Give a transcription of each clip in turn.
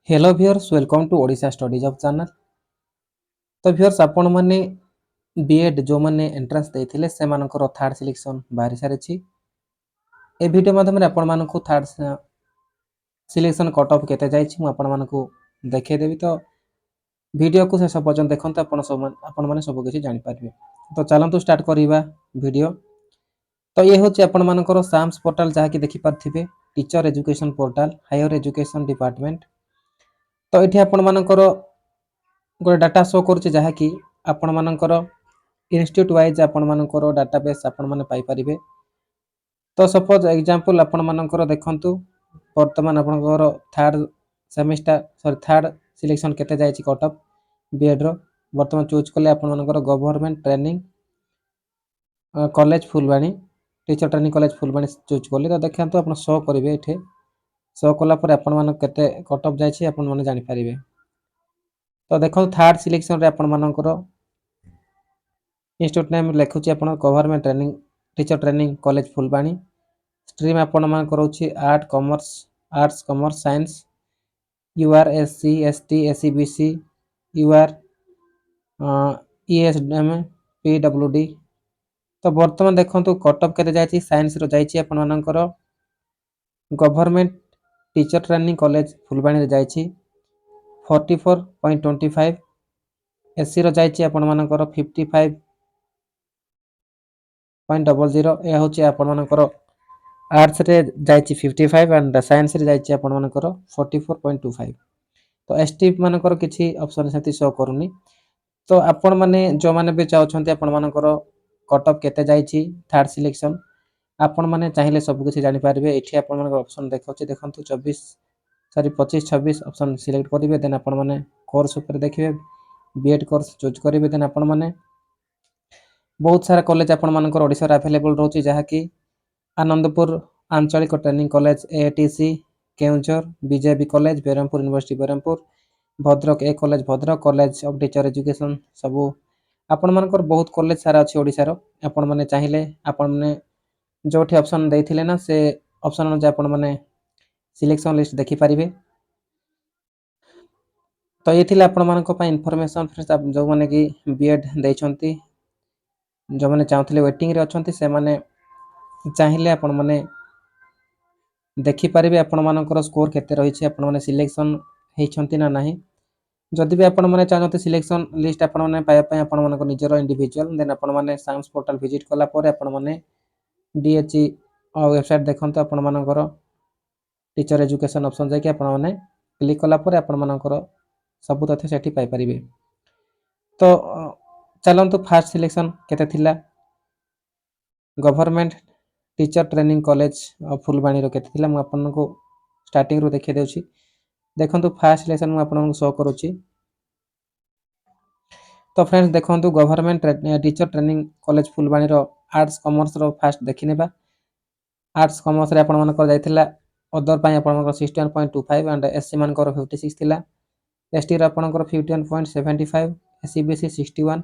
Hello viewers welcome to Odisha study job channel. तो viewers आपण माने बीएड जो माने एंट्रेंस देथिले से मानकर थर्ड सिलेक्शन बाहरी सारिछि। ए वीडियो माध्यम रे आपण मानकु थर्ड सिलेक्शन कट ऑफ केते जाइछि मु आपण मानकु देखै देबी। तो वीडियो को शेष पर्यंत देखंतु आपण माने सब किछि जानि पारबे। तो चलंतु स्टार्ट करिबा वीडियो। तो ये होछि आपण मानकर साम्स पोर्टल जहा कि देखि पारथिबे teacher education portal higher education department. तो एठी आपण मानकर गोटे डाटा शो करुछि जहा कि आपण मानकर इंस्टीट्यूट वाइज आपण मानकर डाटाबेस आपण माने पाई परिबे। तो सपोज एग्जांपल आपण मानकर देखंतु वर्तमान आपनकर थर्ड सेमेस्टर थर्ड सिलेक्शन केते जायछि कट ऑफ बीएड रो वर्तमान चूज कले आपण मानकर government training college Phulbani teacher training college Phulbani choose कले। तो देखंतु आपण शो करिवे एठे शो कला पर आपण मान केते कट ऑफ जायछि आपण माने जानि परिबे। तो देखो थर्ड सिलेक्शन रे आपण मानकर इंस्टीट्यूट नेम लिखुछि आपण government training teacher training college Phulbani. Stream आपण मानकर होछि arts commerce science UR SC ST SCBC UR ESM PWD. तो वर्तमान देखंतु कट ऑफ केते जायछि साइंस रो जायछि आपण मानकर government teacher training college Phulbani रे जायछि 44.25। एससी रो जायछि आपण मानकर 55.00। ए होछि आपण मानकर आर्ट्स रे जायछि 55 एंड साइंस रे जायछि आपण मानकर 44.25। तो एसटी मानकर किछि ऑप्शन सेति शो करूनी। तो आपण माने जो माने बे चाहछन्ते आपण मानकर कट ऑफ केते जायछि थर्ड सिलेक्शन आपण माने चाहिले सब किछि जानि पारबे। एठी आपण मानकर ऑप्शन देखौछि देखंतु 25 26 ऑप्शन सिलेक्ट करिवे देन आपण माने कोर्स ऊपर देखिबे बीएड कोर्स चूज करिवे देन आपण माने बहुत सारा कॉलेज आपण मानकर ओडिसा रे अवेलेबल रहउछि जहा कि Anandpur Anchalik training college ATC Keonjhar BJB college Berhampur university Berhampur Bhadrak A college Bhadrak college of teacher education सबु आपण मानकर बहुत कॉलेज सारा अछि ओडिसा रो। आपण माने चाहिले आपण माने जोठी ऑप्शन देथिले ना से ऑप्शन जे आपण माने सिलेक्शन लिस्ट देखि परिबे। तो ये थिला आपण मानक पय इन्फॉर्मेशन फ्रेंड्स जो माने कि बीएड दैछंती जो माने चाहथिले वेटिंग रे अछंती से माने चाहिले आपण माने देखि परिबे आपण मानकर स्कोर केते रहिछि आपण माने सिलेक्शन हेछंती ना नाही। जदि भी आपण माने चाहते सिलेक्शन लिस्ट आपण माने पाया पय आपण मानक निजरो इंडिविजुअल देन आपण माने साम्स पोर्टल विजिट कला परे आपण माने डीएचई वेबसाइट देखंतु आपण मानकर टीचर एजुकेशन ऑप्शन जाय कि आपण माने क्लिक कला परे आपण मानकर सब तथ्य सेठी पाई परिबे। तो चलंतु फर्स्ट सिलेक्शन केते थिला government teacher training college Phulbani रो केते थिला मु आपन को स्टार्टिंग रो देखै देउछि। देखंतु फर्स्ट सिलेक्शन मु आपन को शो करूछि। तो फ्रेंड्स देखंतु government teacher training college Phulbani रो आर्ट्स कॉमर्स रो फर्स्ट देखिनेबा। आर्ट्स कॉमर्स रे आपण मानकर जायथिला अदर पय आपण मानकर 61.25 एंड एससी मानकर 56 थिला। एसटी रे आपण मानकर 51.75 एससीबीसी 61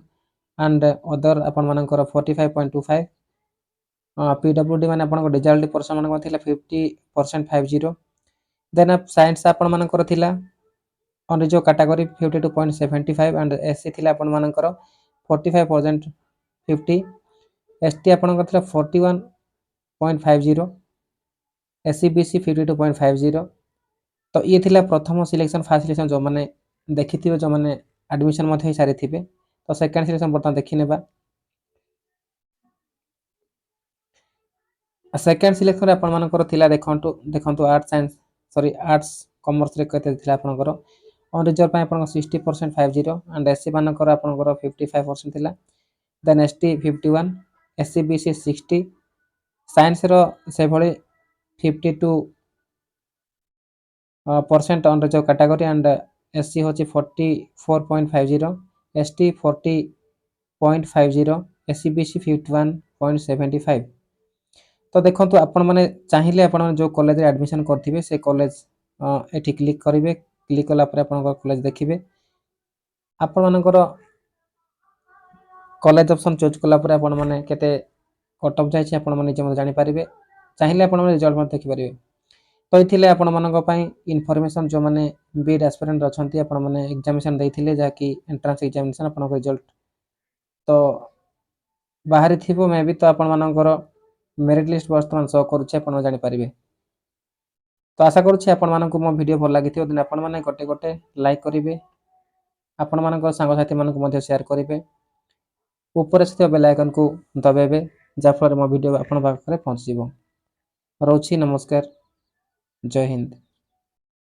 एंड अदर आपण मानकर 45.25 पीडब्ल्यूडी माने आपण को डिजाल्टी पर्सन मानकर थिला 50.50 देन साइंस आपण मानकर थिला अनरिजर्व कैटेगरी 52.75 एंड एससी थिला आपण मानकर 45.50 एसटी आपण को थिला 41.50 एससीबीसी 52.50। तो ये थिला प्रथम सिलेक्शन फर्स्ट सिलेक्शन जो माने देखिथिबे जो माने एडमिशन मध्ये ही सारी थिबे। तो सेकंड सिलेक्शन बर्तमान देखिनेबा। सेकंड सिलेक्शन आपण मानकर थिला देखंतु आर्ट्स कॉमर्स रे कते थिला आपनकर अनरिजर्व पय आपण 60.50 एंड एससी मानकर आपनकर 55% थिला देन एसटी 51 एससीबीसी 60 साइंस रो से भली 52 percent unreserve category and SC होची 44.50 एसटी 40.50 एससीबीसी 51.75। तो देखंतु आपण माने चाहिले आपण जो कॉलेज रे एडमिशन करथिबे से कॉलेज एठी क्लिक करिवे क्लिक कला पर आपण कॉलेज देखिबे आपण मानकर कॉलेज ऑप्शन चूज कला पर आपण माने केते कट ऑफ जाय छै आपण माने जे जानि परिबे चाहिले आपण माने रिजल्ट मत देखि परिबे। ତ ଏଇଥିଲେ ଆପଣମାନଙ୍କ ପାଇଁ ଇନଫର୍ମେସନ୍ ଯେଉଁମାନେ ବିଏଡ୍ ଆସ୍ପିରାଣ୍ଟ ଅଛନ୍ତି ଆପଣମାନେ ଏକ୍ଜାମିନେସନ୍ ଦେଇଥିଲେ ଯାହାକି ଏଣ୍ଟ୍ରାନ୍ସ ଏକ୍ଜାମିନେସନ୍ ଆପଣଙ୍କ ରେଜଲ୍ଟ ତ ବାହାରିଥିବ ମେ ବି ତ ଆପଣମାନଙ୍କର ମେରିଟ୍ ଲିଷ୍ଟ ବର୍ତ୍ତମାନ ଶୋ କରୁଛି ଆପଣ ଜାଣିପାରିବେ। ତ ଆଶା କରୁଛି ଆପଣମାନଙ୍କୁ ମୋ ଭିଡ଼ିଓ ଭଲ ଲାଗିଥିବ ଦେନ୍ ଆପଣମାନେ ଗୋଟେ ଗୋଟେ ଲାଇକ୍ କରିବେ ଆପଣମାନଙ୍କ ସାଙ୍ଗସାଥିମାନଙ୍କୁ ମଧ୍ୟ ସେୟାର କରିବେ ଉପରେ ଥିବା ବେଲ୍ ଆଇକନ୍କୁ ଦବାଇବେ ଯାହାଫଳରେ ମୋ ଭିଡ଼ିଓ ଆପଣଙ୍କ ପାଖରେ ପହଞ୍ଚିଯିବ। ରହୁଛି ନମସ୍କାର ଜୟ ହିନ୍ଦ।